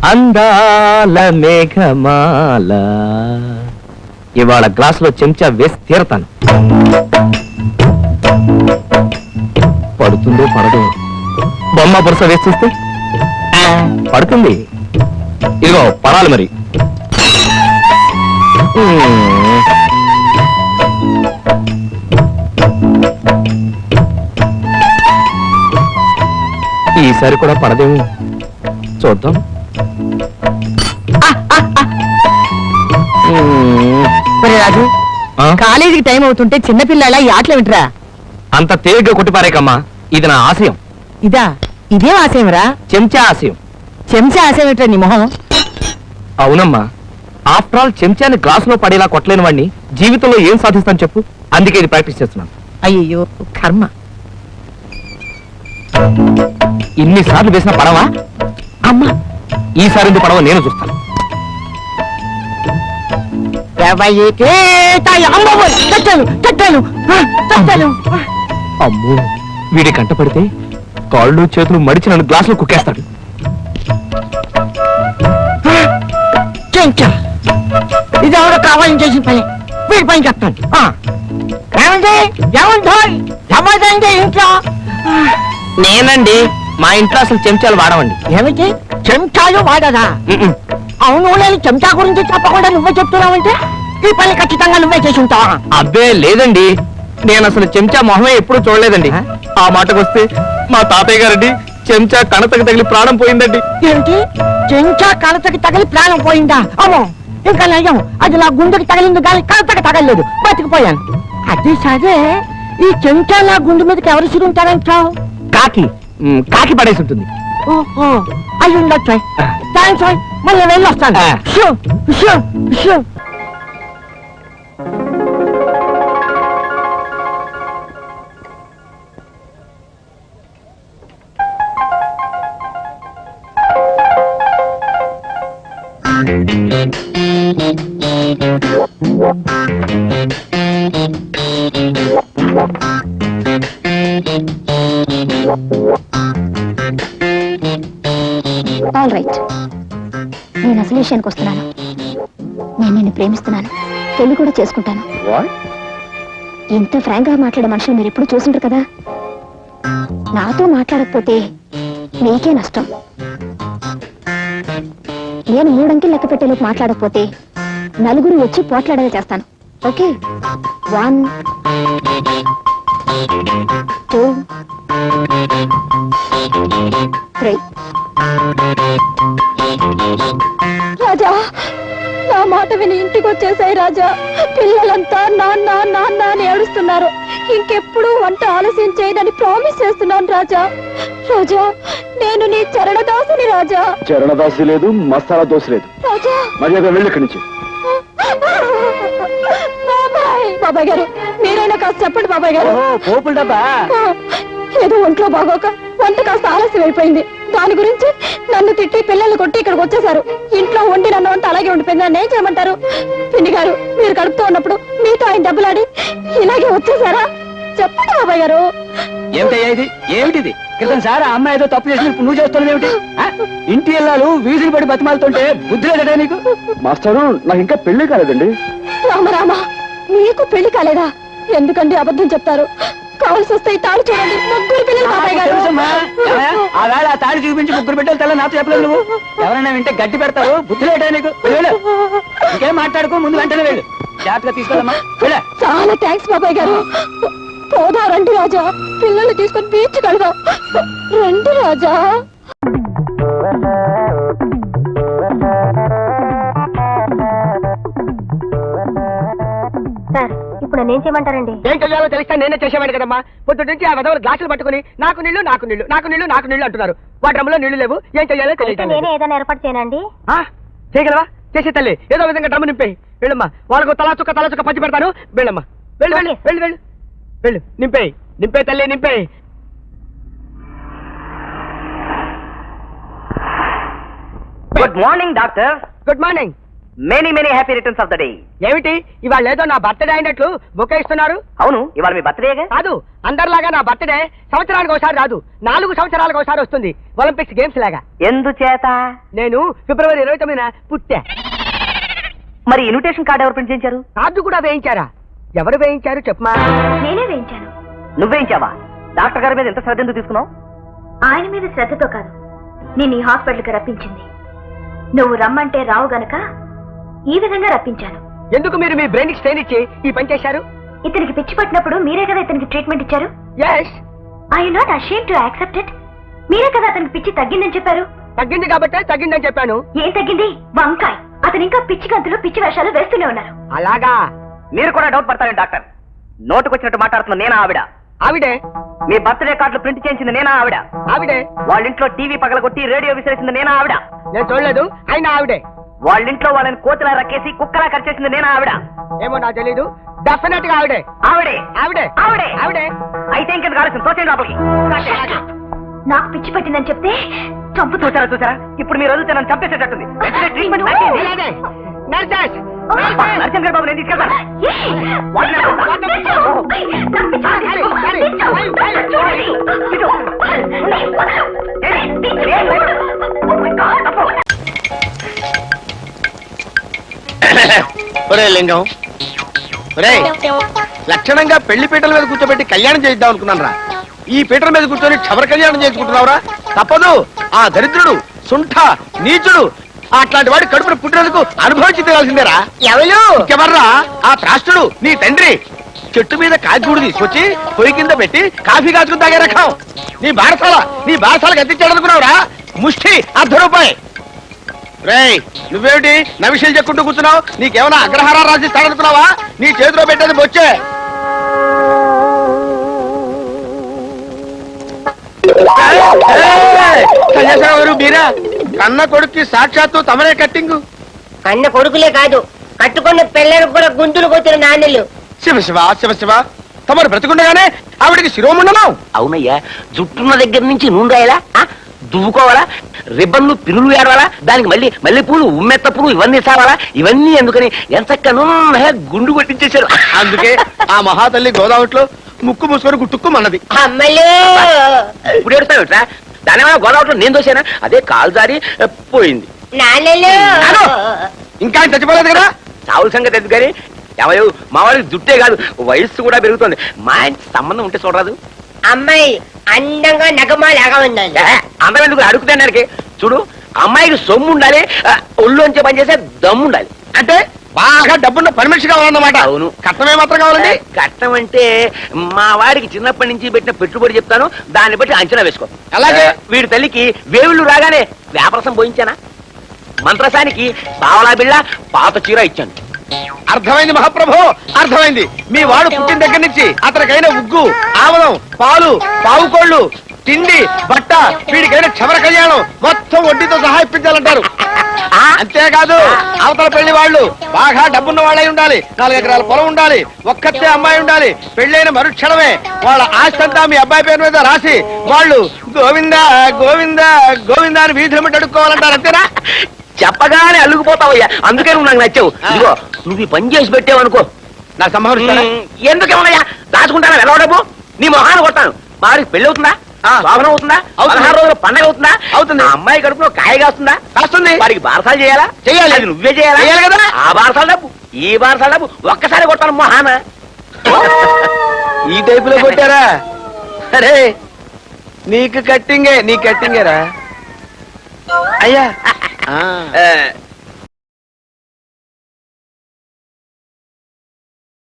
అందాల మేఘమాల ఇవాళ గ్లాసులో చెంచా వేసి తీరతాను. పడుతుందో పడదో బొమ్మ పురుస వేసి చూస్తే పడుతుంది. ఇదిగో పడాలి మరి. ఈసారి కూడా పడదేమో చూద్దాం. రాజు, కాలేజీకి టైం అవుతుంటే చిన్నపిల్లల ఈ ఆటలు వింటరా? అంత తేలిగ్గా కొట్టిపారేకమ్మా. ఇది నా ఆశయం. ఇదే ఆశయం రా? చెంచా ఆశయం. చెంచా ఆశయం ఏంట్రా నీ మొహం? అవునమ్మా, ఆఫ్టర్ ఆల్ చెంచాని గ్లాసులో పడేలా కొట్టలేని వాడిని జీవితంలో ఏం సాధిస్తాను చెప్పు. అందుకే ఇది ప్రాక్టీస్ చేస్తున్నాను. అయ్యో కర్మ. ఇన్నిసార్లు వేసిన పడవా? అమ్మా, ఈసారి ఎందుకు పడవ నేను చూస్తాను. అమ్మో, వీడి కంట పడితే కాళ్ళు చేతులు మడిచి నన్ను గ్లాసులో కుక్కేస్తాడు. ఇది ఎవరో కావాలని చేసిన పని. వీడి పని చెప్తాను. ఇంట్లో నేనండి. మా ఇంట్లో అసలు చెంచాలు వాడమండి. ఏమిటి చెంచాలు వాడదా? అవును, నేను చెంచా గురించి చెప్పకుండా నువ్వే చెప్తున్నావంటే ఈ పని ఖచ్చితంగా నువ్వే చేసి ఉంటావా? అబ్బే లేదండి, నేను అసలు చెంచా మొహమే ఎప్పుడూ చూడలేదండి. ఆ మాటకు వస్తే మా తాతయ్య గారండి చెంచా కణతకి తగిలి ప్రాణం పోయిందండి. ఏంటి? చెంచా కణతకి తగిలి ప్రాణం పోయిందా? అమ్మో, ఇంకా నయ్యం. అది నా గుండెకి తగిలింది కానీ కణతకి తగలేదు, బతికిపోయాను. అది సరే, ఈ చెంచా నా గుండె మీదకి ఎవరు సిరుంటారంటావు? కాకి పడేసి ఉంటుంది. ఓహో, అయ్యి ఉండొచ్చు. థ్యాంక్స్, మళ్ళీ వెళ్ళొస్తాను. ఆల్ రైట్, నేను అసలు విషయానికి వస్తున్నాను. నేను నిన్ను ప్రేమిస్తున్నాను, పెళ్లి కూడా చేసుకుంటాను. ఇంత ఫ్రాంక్ గా మాట్లాడే మనుషులు మీరు ఎప్పుడు చూసుంటారు కదా. నాతో మాట్లాడకపోతే నీకే నష్టం. నేను 3 అంకెలు లెక్క పెట్టేలోపు మాట్లాడకపోతే నలుగురు వచ్చి పోట్లాడేలా చేస్తాను. ఓకే? 1 2 3. రాజా, నా మాట విని ఇంటికి వచ్చేసాయి రాజా. పిల్లలంతా నాన్న నాన్న అని ఏడుస్తున్నారు. ఇంకెప్పుడు వంట ఆలస్యం చేయదని ప్రామిస్ చేస్తున్నాను రాజా. రాజా, నేను నీ చరణదాసుని రాజా. చరణదాసి లేదు, మసాలా దోశ లేదు. రాజా, మర్యాద వెళ్ళి ఇక్కడి నుంచి. బాబాయ్ గారు, మీరైనా కాస్త చెప్పండి బాబాయ్ గారు. పోపుల డబ్బా ఏదో ఒంట్లో బాగోక వంట కాస్త ఆలస్యం అయిపోయింది. దాని గురించి నన్ను తిట్టి పిల్లల్ని కొట్టి ఇక్కడికి వచ్చేసారు. ఇంట్లో వండి నన్ను వంట అలాగే ఉండిపోయింది. నన్ను ఏం చేయమంటారు? పిన్ని గారు, మీరు కడుపుతూ ఉన్నప్పుడు మీతో ఆయన దెబ్బలాడి ఇలాగే వచ్చేసారా? చెప్పండి బాబాయ్ గారు. ఏమిటిది? క్రితం సార్ ఆ అమ్మాయి ఏదో తప్పు చేసి నువ్వు చేస్తున్నది ఏమిటి? ఇంటి ఇల్లాలు వీధులు పడి బతిమాలుతుంటే బుద్ధి లేదట నీకు? మాస్టరు, నాకు ఇంకా పెళ్లి కాలేదండి. రామరామ, మీకు పెళ్లి కాలేదా? ఎందుకండి అబద్ధం చెప్తారు? కావాల్సి వస్తే ఈ తాళి చూడండి. 3 పిల్లలు బాబాయ్ గారు. ఆవేళ ఆ తాళి చూపించి 3 బిడ్డలు తెల్ల నాతో చెప్పలేదు నువ్వు. ఎవరైనా వింటే గట్టి పెడతారు. బుద్ధి లేట నీకు? ఇంకేం మాట్లాడుకో, ముందు వెంటనే వెళ్ళు. జాగ్రత్తగా తీసుకోదమ్మా. చాలా థ్యాంక్స్ బాబాయ్ గారు. పోదా రండి రాజా, పిల్లల్ని తీసుకొని బీచ్ కడదాం. రండి రాజా. సార్, ఇప్పుడు నేనేం చేయమంటారండి? ఏం చెయ్యాలో తెలిస్తే నేనే చేసేవాడు కదమ్మా. పొద్దు నుంచి ఆ విధవులు గ్లాసులు పట్టుకుని నాకు నీళ్లు నాకు నీళ్లు నాకు నీళ్లు నాకు నీళ్లు అంటున్నారు. వాటి డ్రమ్ములో నీళ్లు లేవు. ఏం చెయ్యాలో తెలియదు. నేనే ఏదైనా ఏర్పాటు చేయనండి. చేయగలవా? చేసే తల్లి, ఏదో విధంగా డ్రమ్ము నింపేయి. వెళ్ళమ్మా, వాళ్ళకు తలా చుక్క పంచి పెడతాను. వెళ్ళమ్మా, వెళ్ళు వెళ్ళు వెళ్ళు వెళ్ళు వెళ్ళు. నింపే తల్లి, నింపేయి. Good morning doctor. Good morning. Many many happy returns of the day. ఏమిటి ఇవాళ ఏదో నా బర్త్డే అయినట్లు బొకే ఇస్తున్నారు? అవును, ఇవాళ మీ బర్త్డేగా. కాదు, అందరిలాగా నా బర్త్డే సంవత్సరానికి ఒకసారి రాదు, 4 సంవత్సరాలకు ఒకసారి వస్తుంది. ఒలింపిక్స్ గేమ్స్ లాగా. ఎందుచేత? నేను ఫిబ్రవరి 29న పుట్టా. మరి ఇన్విటేషన్ కార్డు ఎవరు ప్రింట్ చేయించారు? కార్డు కూడా వేయించారా? ఎవరు వేయించారు చెప్పమా? నేనే వేయించాను. నువ్వేయించావా? డాక్టర్ గారి మీద ఎంత శ్రద్ధ ఎందుకు తీసుకున్నావు? ఆయన మీద శ్రద్ధతో కాదు, నేను ఈ హాస్పిటల్కి రప్పించింది. నువ్వు రమ్మంటే రావు గనక ఈ విధంగా రప్పించాను. ఎందుకు మీరు మీ బ్రెయిన్ స్ట్రెయిన్ ఇచ్చి ఈ పని చేశారు? ఇతనికి పిచ్చి పట్టినప్పుడు మీరే కదా ఇతనికి ట్రీట్మెంట్ ఇచ్చారు. Yes. I you not ashamed to accept it. మీరే కదా అతనికి పిచ్చి తగ్గిందని చెప్పారు. తగ్గింది కాబట్టే తగ్గిందని చెప్పాను. ఏం తగ్గింది? వంకాయ్. అతను ఇంకా పిచ్చి గంతులు పిచ్చి వేషాలు వేస్తూనే ఉన్నారు. అలాగా? మీరు కూడా డౌట్ పడతారండి డాక్టర్. నోటుకొచ్చినట్టు మాట్లాడుతున్న నేనా ఆవిడ? ఆవిడే. మీ బర్త్డే కార్డులు ప్రింట్ చేయించింది నేనా ఆవిడ? ఆవిడే. వాళ్ళ ఇంట్లో టీవీ పగలగొట్టి రేడియో విసిరేసింది నేనా ఆవిడ? నేను చూడలేదు, అయినా ఆవిడే. వాళ్ళ ఇంట్లో వాళ్ళని కోతిలా రక్కేసి కుక్కలా కరిచేసింది నేనా ఆవిడ? ఏమో నాకు తెలీదు. డెఫినెట్ గా ఆవిడే. ఆవిడే. ఆవిడే. ఆవిడే. ఆవిడే. అయితే ఇంకెందుకు ఆలస్యం? తోసేయండి లోపలికి. నాకు పిచ్చి పట్టిందని చెప్తే చంపుతూ. చూసారా ఇప్పుడు మీరు వదిలితే నన్ను చంపేసేటట్టుంది. వెంటనే ట్రీట్మెంట్ స్టార్ట్ చేయండి. అలాగే. నర్సెస్. అబ్బా, నరసింహ గారి బాబు నేను తీసుకెళ్తాను. ఒరే లింగం, ఒరే లక్షణంగా పెళ్లి పీటల మీద కూర్చోబెట్టి కళ్యాణం చేద్దాం అనుకున్నాను రా. ఈ పీటల మీద కూర్చొని క్షవర కళ్యాణం చేసుకుంటున్నావురా. తప్పదు. ఆ దరిద్రుడు, సుంఠ, నీచుడు అట్లాంటి వాడి కడుపున పుట్టినందుకు అనుభవించి తీరాల్సిందేరా. ఎవరు? ఇంకెవర్రా? ఆ త్రాష్టుడు నీ తండ్రి. చెట్టు మీద కాయగూడు తీసుకొచ్చి పొయ్యి కింద పెట్టి కాఫీ కాచుకుని తాగే రకం. నీ బారసాల గతించాడు అనుకున్నావురా. ముష్టి ₹1 రేయ్, నువ్వేమిటి నవిషయాలు చెక్కుంటూ కూర్చున్నావు? నీకేమైనా అగ్రహారాలు రాసిస్తాడనుకున్నావా? నీ చేతిలో పెట్టేది బొచ్చే. సన్యాసరావు మీరా? కన్న కొడుక్కి సాక్షాత్తు తమరే కట్టింగు. కన్న కొడుకులే కాదు, కట్టుకున్న పిల్లలకు కూడా గుంతులు కొట్టిన నాన్నలు. శివ శివ శివ శివ, తమరు బ్రతికుండగానే ఆవిడికి శిరోముండనావు. అవునయ్యా, జుట్టున్న దగ్గర నుంచి నూనె రాయాలా, దువ్వుకోవాలా, రిబ్బన్లు పిల్లులు ఏడవాలా, దానికి మళ్ళీ మల్లెపూలు, ఉమ్మెత్త పూలు ఇవన్నీ సావాలా. ఇవన్నీ ఎందుకని ఎంతక్క నూనె గుండు కొట్టించేశారు. అందుకే ఆ మహాతల్లి గోదావరిలో ముక్కు మూసుకొని గుట్టుక్కుమన్నది. అమ్మలే ఇప్పుడు ఏడుస్తావుట్రా? దాని గోదావరిలో నేను దోశానా? అదే కాలు జారి పోయింది. నాన్నలు ఇంకా ఆయన చచ్చిపోలేదు కదా. చావుల సంగతి ఎందుకు కానీ ఎవరు మా వాడికి జుట్టే కాదు వయస్సు కూడా పెరుగుతుంది. మా ఇంటి సంబంధం ఉంటే చూడరాదు. అమ్మాయి అందంగా నగమాలాగా ఉండాలి. అందరం ఎందుకు అడుగుతానికి? చూడు, అమ్మాయికి సొమ్ము ఉండాలి, ఒళ్ళోంచి పనిచేసే దమ్ము ఉండాలి. అంటే బాగా డబ్బున్న పని మనిషి కావాలన్నమాట. అవును. కట్నమే మాత్రం కావాలండి. కట్నం అంటే మా వాడికి చిన్నప్పటి నుంచి పెట్టిన పెట్టుబడి చెప్తాను, దాన్ని బట్టి అంచనా వేసుకో. అలాగే వీడి తల్లికి వేవుళ్ళు రాగానే వ్యాపారం పోయించానా? మంత్రసానికి పావలా బిళ్ళ పాత చీర ఇచ్చాను. అర్థమైంది మహాప్రభు, అర్థమైంది. మీ వాడు పుట్టిన దగ్గర నుంచి అతనికైన ఉగ్గు, ఆవలం, పాలు, పావుకోళ్లు, తిండి, బట్ట, వీడికైనా క్షవర కళ్యాణం మొత్తం వడ్డీతో సహా ఇప్పించాలంటారు. అంతేకాదు అవతల పెళ్లి వాళ్ళు బాగా డబ్బున్న వాళ్ళై ఉండాలి, 4 ఎకరాల పొలం ఉండాలి, ఒక్కతే అమ్మాయి ఉండాలి. పెళ్ళైన మరుక్షణమే వాళ్ళ ఆస్తి అంతా మీ అబ్బాయి పేరు మీద రాసి వాళ్ళు గోవిందా గోవిందా గోవిందా అని వీధి వెంబడి అడుక్కోవాలంటారు. అంతేనా? చెప్పగానే అల్లుకుపోతావయ్యా. అందుకే నువ్వు నాకు నచ్చావు. ఇదిగో నువ్వు ఈ పని చేసి పెట్టావనుకో, నా సంభావన ఎందుకేమయ్యా దాచుకుంటానా? ఎలా డబ్బు నీ మొహాన్ని కొడతాను. మా వాడికి పెళ్లి అవుతుందా? శోభనం అవుతుందా? 16 రోజుల పండగ అవుతుందా? అవుతుంది. అమ్మాయి కడుపులో కాయ కాస్తుందా? కాస్తుంది. వాడికి బారసాలు చేయాలా? చేయాలి. అది నువ్వే చేయాలి కదా. ఆ బారసాల డబ్బు ఈ బారసాల డబ్బు ఒక్కసారి కొట్టాను మొహాన. ఈ టైపులో కొట్టారా? అరే నీకు కట్టింగేరా అయ్యా.